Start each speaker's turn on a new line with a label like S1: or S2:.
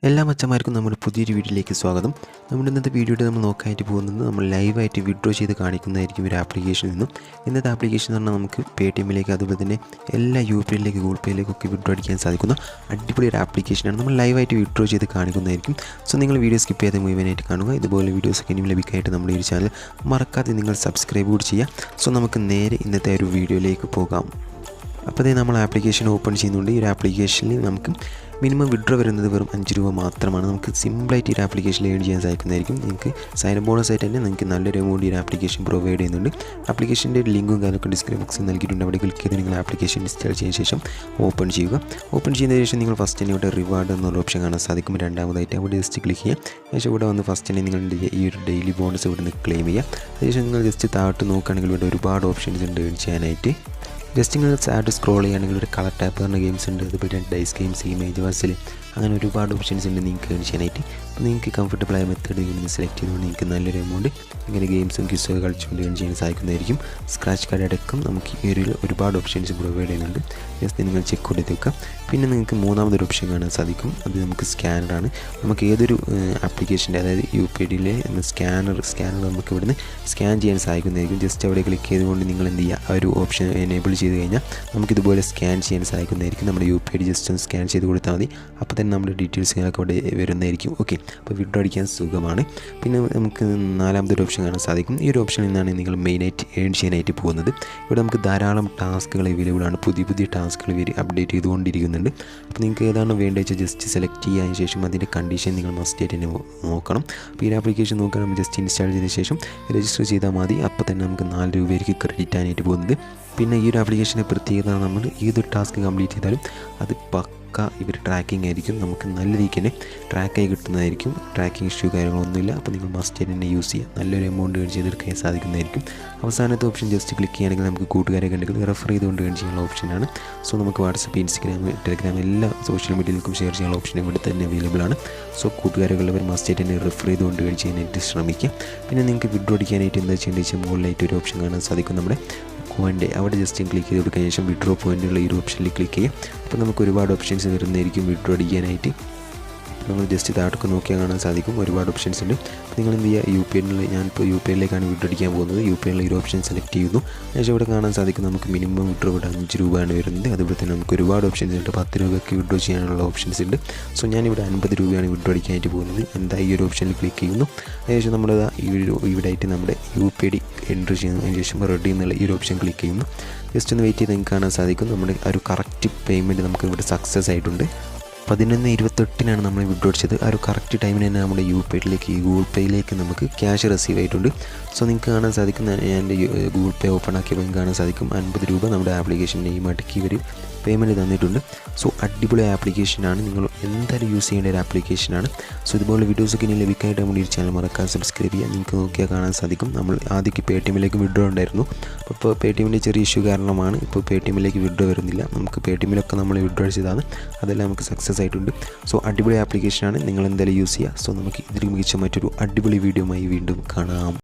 S1: എല്ലാ മച്ചന്മാർക്കും നമ്മുടെ പുതിയൊരു വീഡിയോയിലേക്ക് സ്വാഗതം. നമ്മുടെ ഇന്നത്തെ വീഡിയോയിൽ നമ്മൾ നോക്കാനായിട്ട് പോകുന്നത് നമ്മൾ ലൈവായിട്ട് വിഡ്രോ ചെയ്ത് കാണിക്കുന്നതായിരിക്കും ഒരു ആപ്ലിക്കേഷനിൽ നിന്നും. ഇന്നത്തെ ആപ്ലിക്കേഷൻ എന്ന് പറഞ്ഞാൽ നമുക്ക് പേടിഎമ്മിലേക്ക് അതുപോലെ തന്നെ എല്ലാ യുപിഐയിലേക്ക് ഗൂഗിൾ പേയിലേക്കൊക്കെ വിഡ്രോ അടിക്കാൻ സാധിക്കുന്ന അടിപൊളി ഒരു ആപ്ലിക്കേഷനാണ്. നമ്മൾ ലൈവായിട്ട് വിഡ്രോ ചെയ്ത് കാണിക്കുന്നതായിരിക്കും. സോ നിങ്ങൾ വീഡിയോ സ്കിപ്പ് ചെയ്യാതെ മുഴുവനായിട്ട് കാണുക. ഇതുപോലെ വീഡിയോസൊക്കെ ഇനിയും ലഭിക്കാനായിട്ട് നമ്മുടെ ഈ ചാനൽ മറക്കാതെ നിങ്ങൾ സബ്സ്ക്രൈബ് കൂടി ചെയ്യുക. സോ നമുക്ക് നേരെ ഇന്നത്തെ ഒരു വീഡിയോയിലേക്ക് പോകാം. അപ്പോൾ നമ്മൾ ആപ്ലിക്കേഷൻ ഓപ്പൺ ചെയ്യുന്നുണ്ട്. ഈ ഒരു ആപ്ലിക്കേഷനിൽ നമുക്ക് മിനിമം വിഡ്രോ വരുന്നത് വെറും 5 രൂപ മാത്രമാണ്. നമുക്ക് സിമ്പിളായിട്ട് ഈ ഒരു ആപ്ലിക്കേഷനിൽ ഏൺ ചെയ്യാൻ സാധിക്കുന്നതായിരിക്കും. നിങ്ങൾക്ക് സൈൻ അപ്പ് ബോണസ് ആയിട്ട് തന്നെ നിങ്ങൾക്ക് നല്ലൊരു എമൗണ്ട് ഈ ഒരു ആപ്ലിക്കേഷൻ പ്രൊവൈഡ് ചെയ്യുന്നുണ്ട്. ആപ്ലിക്കേഷൻ്റെ ലിങ്കും കാര്യമൊക്കെ ഡിസ്ക്രിപ്ഷൻ ബോക്സിൽ നൽകിയിട്ടുണ്ട്. അവിടെ ക്ലിക്ക് ചെയ്ത് നിങ്ങൾ ആപ്ലിക്കേഷൻ ഇൻസ്റ്റാൾ ചെയ്ത ശേഷം ഓപ്പൺ ചെയ്യുക. ഓപ്പൺ ചെയ്തതിന് ശേഷം നിങ്ങൾ ഫസ്റ്റ് തന്നെ ഇവിടെ റിവാർഡ് എന്നൊരു ഓപ്ഷൻ കാണാൻ സാധിക്കും. രണ്ടാമതായിട്ട് അവിടെ ജസ്റ്റ് ക്ലിക്ക് ചെയ്യുക. ശേഷം ഇവിടെ വന്ന് ഫസ്റ്റ് തന്നെ നിങ്ങളുടെ ഈ ഒരു ഡെയിലി ബോണസ് ഇവിടെ നിന്ന് ക്ലെയിം ചെയ്യുക. അതിനുശേഷം നിങ്ങൾ ജസ്റ്റ് താഴോട്ട് നോക്കുകയാണെങ്കിൽ ഇവിടെ ഒരുപാട് ഓപ്ഷൻസ് ഉണ്ട് ഏൺ ചെയ്യാനായിട്ട്. ജസ്റ്റ് നിങ്ങൾ ആയിട്ട് സ്ക്രോൾ ചെയ്യുകയാണെങ്കിൽ ഒരു കളർ ടാപ്പ് പറഞ്ഞ ഗെയിംസ് ഉണ്ട്, അതുപോലെ ഡൈസ് ഗെയിംസ്, ഇമേജ് വാസിൽ, അങ്ങനെ ഒരുപാട് ഓപ്ഷൻസ് ഉണ്ട് നിങ്ങൾക്ക് ഏൺ ചെയ്യാനായിട്ട്. അപ്പോൾ നിങ്ങൾക്ക് കംഫർട്ടബിൾ ആയ മെത്തേഡ് നിന്ന് സെലക്ട് ചെയ്തുകൊണ്ട് നിങ്ങൾക്ക് നല്ലൊരു എമൗണ്ട് ഇങ്ങനെ ഗെയിംസും ക്വിസൊക്കെ കളിച്ചുകൊണ്ട് ഏൺ ചെയ്യാൻ സാധിക്കുന്നതായിരിക്കും. സ്ക്രാച്ച് കാർഡ് അടക്കം നമുക്ക് ഈ ഒരു ഒരുപാട് ഓപ്ഷൻസ് പ്രൊവൈഡ് ചെയ്യുന്നുണ്ട്. ജസ്റ്റ് നിങ്ങൾ ചെക്ക് ഔട്ട് ചെയ്ത് വെക്കുക. പിന്നെ നിങ്ങൾക്ക് മൂന്നാമതൊരു ഓപ്ഷൻ കാണാൻ സാധിക്കും. അത് നമുക്ക് സ്കാനറാണ്. നമുക്ക് ഏതൊരു ആപ്ലിക്കേഷൻ്റെ അതായത് UPIയിലെ സ്കാനർ നമുക്ക് ഇവിടുന്ന് സ്കാൻ ചെയ്യാൻ സാധിക്കുന്നതായിരിക്കും. ജസ്റ്റ് അവിടെ ക്ലിക്ക് ചെയ്തുകൊണ്ട് നിങ്ങൾ എന്ത് ചെയ്യുക, ആ ഒരു ഓപ്ഷൻ എനേബിൾ ചെയ്ത് കഴിഞ്ഞാൽ നമുക്കിതുപോലെ സ്കാൻ ചെയ്യാൻ സാധിക്കുന്നതായിരിക്കും. നമ്മുടെ UPI ജസ്റ്റ് ഒന്ന് സ്കാൻ ചെയ്ത് കൊടുത്താൽ മതി. അപ്പോൾ തന്നെ നമ്മുടെ ഡീറ്റെയിൽസുകളൊക്കെ അവിടെ വരുന്നതായിരിക്കും. ഓക്കെ, അപ്പോൾ വിഡ്രോ അടിക്കാൻ സുഖമാണ്. പിന്നെ നമുക്ക് നാലാമതൊരു ഓപ്ഷൻ കാണാൻ സാധിക്കും. ഈ ഒരു ഓപ്ഷനിൽ നിന്നാണ് നിങ്ങൾ മെയിനായിട്ട് ഏൺ ചെയ്യാനായിട്ട് പോകുന്നത്. ഇവിടെ നമുക്ക് ധാരാളം ടാസ്കുകൾ അവൈലബിൾ ആണ്. പുതിയ ടാസ്കുകൾ അപ്ഡേറ്റ് ചെയ്തുകൊണ്ടിരിക്കുന്നുണ്ട്. അപ്പോൾ നിങ്ങൾക്ക് ഏതാണ് വേണ്ടത് വെച്ചാൽ ജസ്റ്റ് സെലക്ട് ചെയ്യാൻ ശേഷം അതിൻ്റെ കണ്ടീഷൻ നിങ്ങൾ മസ്റ്റായിട്ട് തന്നെ നോക്കണം. അപ്പോൾ ഈ ആപ്ലിക്കേഷൻ നോക്കാൻ നമ്മൾ ജസ്റ്റ് ഇൻസ്റ്റാൾ ചെയ്ത ശേഷം രജിസ്റ്റർ ചെയ്താൽ മതി. അപ്പോൾ തന്നെ നമുക്ക് 4 രൂപയ്ക്ക് ക്രെഡിറ്റ് ആനായിട്ട് പോകുന്നത്. പിന്നെ ഈ ഒരു ആപ്ലിക്കേഷൻ്റെ പ്രത്യേകത നമ്മൾ ഏതൊരു ടാസ്ക് കംപ്ലീറ്റ് ചെയ്താലും അത് ഇവർ ട്രാക്കിംഗ് ആയിരിക്കും. നമുക്ക് നല്ല രീതിക്ക് തന്നെ ട്രാക്കായി കിട്ടുന്നതായിരിക്കും. ട്രാക്കിംഗ് ഇഷ്യൂ കാര്യങ്ങളൊന്നുമില്ല. അപ്പോൾ നിങ്ങൾ മസ്റ്റ് തന്നെ യൂസ് ചെയ്യുക. നല്ലൊരു എമൗണ്ട് ഏൺ ചെയ്തെടുക്കാൻ സാധിക്കുന്നതായിരിക്കും. അവസാനത്തെ ഓപ്ഷൻ ജസ്റ്റ് ക്ലിക്ക് ചെയ്യുകയാണെങ്കിൽ നമുക്ക് കൂട്ടുകാരെ കണ്ടെങ്കിൽ റെഫർ ചെയ്തുകൊണ്ട് ഏൺ ചെയ്യാനുള്ള ഓപ്ഷനാണ്. സോ നമുക്ക് വാട്സപ്പ്, ഇൻസ്റ്റഗ്രാം, ടെലിഗ്രാം എല്ലാ സോഷ്യൽ മീഡിയയിലേക്കും ഷെയർ ചെയ്യാനുള്ള ഓപ്ഷൻ ഇവിടെ തന്നെ അവൈലബിൾ ആണ്. സോ കൂട്ടുകാരുള്ളവർ മസ്റ്റ് തന്നെ റെഫർ ചെയ്തുകൊണ്ട് ഏൺ ചെയ്യാനായിട്ട് ശ്രമിക്കുക. പിന്നെ നിങ്ങൾക്ക് വിഡ്രോ അടിക്കാനായിട്ട് എന്താ ചെയ്യേണ്ടത് വെച്ചാൽ മുകളിലായിട്ട് ഒരു ഓപ്ഷൻ കാണാൻ സാധിക്കും. നമ്മുടെ പോയിൻ്റ് അവിടെ ജസ്റ്റ് ക്ലിക്ക് ചെയ്ത് കൊടുക്കാൻ ശേഷം വിഡ്രോ പോയിൻ്റുള്ള ഈ ഒരു ഓപ്ഷനിൽ ക്ലിക്ക് ചെയ്യാം. അപ്പോൾ നമുക്ക് ഒരുപാട് ഓപ്ഷൻസ് വരുന്നതായിരിക്കും വിഡ്രോ അടിക്കാനായിട്ട്. നമ്മൾ ജസ്റ്റ് താഴോട്ട് നോക്കിയാൽ കാണാൻ സാധിക്കും ഒരുപാട് ഓപ്ഷൻസ് ഉണ്ട്. അപ്പോൾ നിങ്ങൾ എന്ത് ചെയ്യുക, UPIയിലുള്ള ഞാനിപ്പോൾ UPIയിലേക്കാണ് വിഡ്രോ അടിക്കാൻ പോകുന്നത്. UPIയിലുള്ള ഈ ഓപ്ഷൻ സെലക്ട് ചെയ്യുന്നു. ശേഷം ഇവിടെ കാണാൻ സാധിക്കും നമുക്ക് മിനിമം വിഡ്രോ ഇവിടെ 5 രൂപയാണ് വരുന്നത്. അതുപോലെ തന്നെ നമുക്ക് ഒരുപാട് ഓപ്ഷൻസ് ഉണ്ട്. 10 രൂപയ്ക്ക് വിഡ്രോ ചെയ്യാനുള്ള ഓപ്ഷൻസ് ഉണ്ട്. സോ ഞാനിവിടെ 50 രൂപയാണ് വിഡ്രോ അടിക്കാനായിട്ട് പോകുന്നത്. എന്താ ഈ ഒരു ഓപ്ഷനിൽ ക്ലിക്ക് ചെയ്യുന്നു. അതിനുശേഷം നമ്മൾ ഇവിടെ ആയിട്ട് നമ്മുടെ UPI എൻട്രി ചെയ്യുന്നു. അതിനുശേഷം റെഡി എന്നുള്ള ഈ ഒരു ഓപ്ഷൻ ക്ലിക്ക് ചെയ്യുന്നു. ജസ്റ്റ് ഒന്ന് വെയിറ്റ് ചെയ്ത് നിങ്ങൾക്ക് കാണാൻ സാധിക്കും നമ്മുടെ ഒരു കറക്റ്റ് പേയ്മെൻറ്റ് നമുക്ക് ഇവിടെ സക്സസ് ആയിട്ടുണ്ട്. 11:28 നമ്മൾ വിഡ്രോ അടിച്ചത്. ആ ഒരു കറക്റ്റ് ടൈമിന് തന്നെ നമ്മുടെ UPIയിലേക്ക് ഗൂഗിൾ പേയിലേക്ക് നമുക്ക് ക്യാഷ് റിസീവ് ആയിട്ടുണ്ട്. സോ നിങ്ങൾക്ക് കാണാൻ സാധിക്കും എൻ്റെ ഗൂഗിൾ പേ ഓപ്പൺ ആക്കിയപ്പോൾ നിങ്ങൾക്ക് കാണാൻ സാധിക്കും 50 രൂപ നമ്മുടെ ആപ്ലിക്കേഷൻ നെയിമായിട്ട് ഇവർ പേയ്മെൻറ്റ് തന്നിട്ടുണ്ട്. സോ അടിപൊളി ആപ്ലിക്കേഷനാണ്. നിങ്ങൾ എന്തായാലും യൂസ് ചെയ്യേണ്ട ഒരു ആപ്ലിക്കേഷനാണ്. സോ ഇതുപോലെ വീഡിയോസൊക്കെ ഇനി ലഭിക്കാനായിട്ട് നമ്മുടെ ഈ ചാനൽ മറക്കാൻ സബ്സ്ക്രൈബ് ചെയ്യുക. നിങ്ങൾക്ക് നോക്കിയാൽ കാണാൻ സാധിക്കും നമ്മൾ ആദ്യമൊക്കെ പേടിഎമ്മിലേക്ക് വിഡ്രോ ഉണ്ടായിരുന്നു. അപ്പോൾ പേടിഎമ്മിൻ്റെ ചെറിയ ഇഷ്യൂ കാരണമാണ് ഇപ്പോൾ പേടിഎമ്മിലേക്ക് വിഡ്രോ വരുന്നില്ല. നമുക്ക് പേടിഎമ്മിലൊക്കെ നമ്മൾ വിഡ്രോ അടിച്ചതാണ്. അതെല്ലാം നമുക്ക് സക്സസ് ആയിട്ടുണ്ട്. സോ അടിപൊളി ആപ്ലിക്കേഷനാണ്. നിങ്ങൾ എന്തായാലും യൂസ് ചെയ്യുക. സോ നമുക്ക് ഇതിൽ മികച്ച മറ്റൊരു അടിപൊളി വീഡിയോയുമായി വീണ്ടും കാണാം.